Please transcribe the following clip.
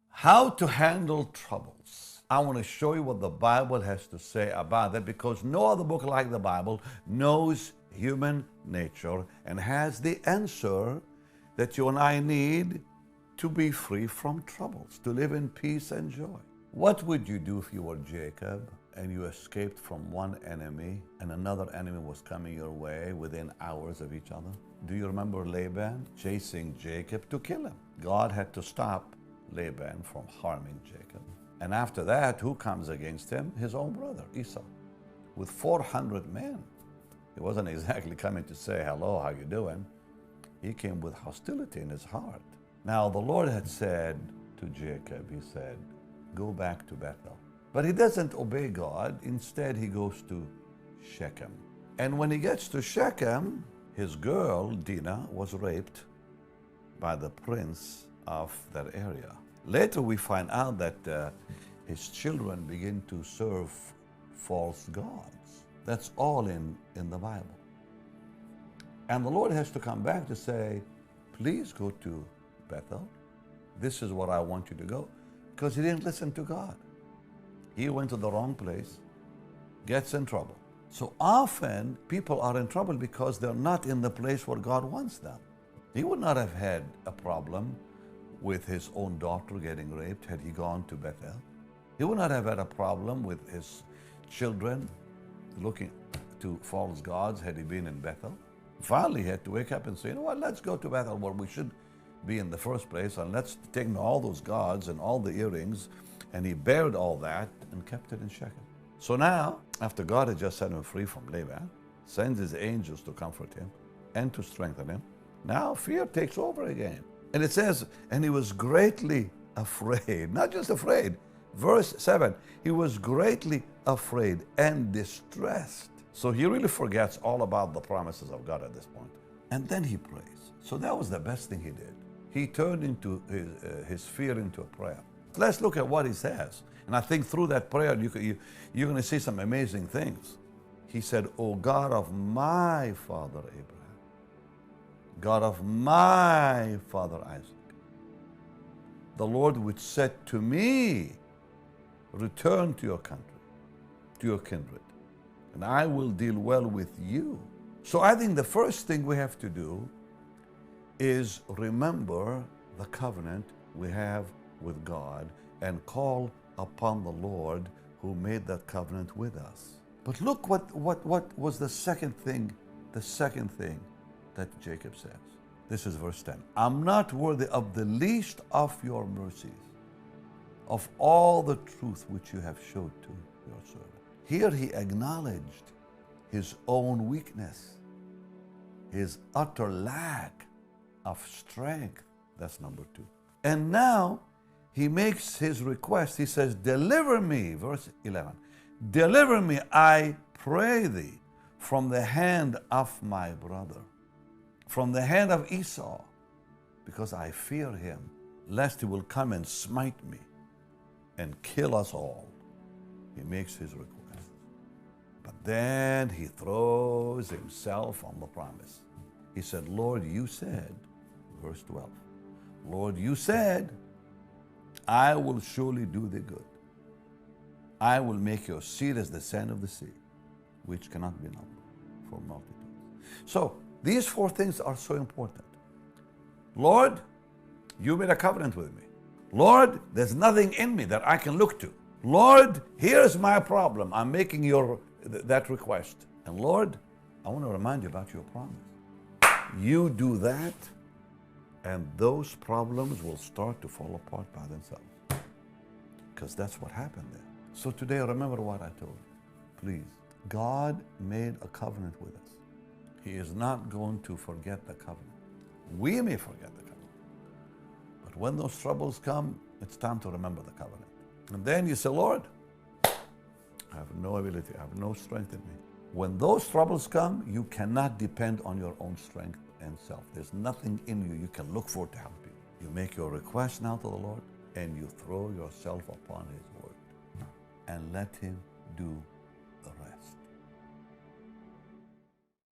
How to handle troubles. I want to show you what the Bible has to say about that, because no other book like the Bible knows human nature and has the answer that you and I need to be free from troubles, to live in peace and joy. What would you do if you were Jacob and you escaped from one enemy and another enemy was coming your way within hours of each other? Do you remember Laban chasing Jacob to kill him? God had to stop Laban from harming Jacob. And after that, who comes against him? His own brother, Esau, with 400 men. He wasn't exactly coming to say, hello, how you doing? He came with hostility in his heart. Now, the Lord had said to Jacob, he said, go back to Bethel. But he doesn't obey God. Instead, he goes to Shechem. And when he gets to Shechem, his girl, Dinah, was raped by the prince of that area. Later, we find out that his children begin to serve false gods. That's all in the Bible. And the Lord has to come back to say, please go to Bethel. This is where I want you to go. Because he didn't listen to God. He went to the wrong place, gets in trouble. So often, people are in trouble because they're not in the place where God wants them. He would not have had a problem with his own daughter getting raped had he gone to Bethel. He would not have had a problem with his children looking to false gods had he been in Bethel. Finally, he had to wake up and say, you know what, let's go to Bethel where we should be in the first place, and let's take all those gods and all the earrings. And he buried all that and kept it in Shechem. So now, after God had just set him free from Laban, sends his angels to comfort him and to strengthen him, now fear takes over again. And it says, and he was greatly afraid. Not just afraid. Verse 7, he was greatly afraid and distressed. So he really forgets all about the promises of God at this point. And then he prays. So that was the best thing he did. He turned into his fear into a prayer. Let's look at what he says. And I think through that prayer, you're going to see some amazing things. He said, O God of my father Abraham, God of my father Isaac, the Lord which said to me, return to your country, to your kindred, and I will deal well with you. So I think the first thing we have to do is remember the covenant we have with God and call upon the Lord who made that covenant with us. But look what was the second thing that Jacob says. This is verse 10. I'm not worthy of the least of your mercies, of all the truth which you have showed to your servant. Here he acknowledged his own weakness, his utter lack of strength. That's number 2. And now he makes his request. He says, deliver me, verse 11, deliver me, I pray thee, from the hand of my brother, from the hand of Esau, because I fear him, lest he will come and smite me and kill us all. He makes his request. But then he throws himself on the promise. He said, Lord, you said, verse 12, Lord, you said, I will surely do thee good. I will make your seed as the sand of the sea, which cannot be numbered for multitudes. So these 4 things are so important. Lord, you made a covenant with me. Lord, there's nothing in me that I can look to. Lord, here's my problem. I'm making that request. And Lord, I want to remind you about your promise. You do that, and those problems will start to fall apart by themselves. Because that's what happened there. So today, remember what I told you. Please, God made a covenant with us. He is not going to forget the covenant. We may forget the covenant. But when those troubles come, it's time to remember the covenant. And then you say, Lord, I have no ability, I have no strength in me. When those troubles come, you cannot depend on your own strength and self. There's nothing in you can look for to help you. You make your request now to the Lord, and you throw yourself upon His word and let Him do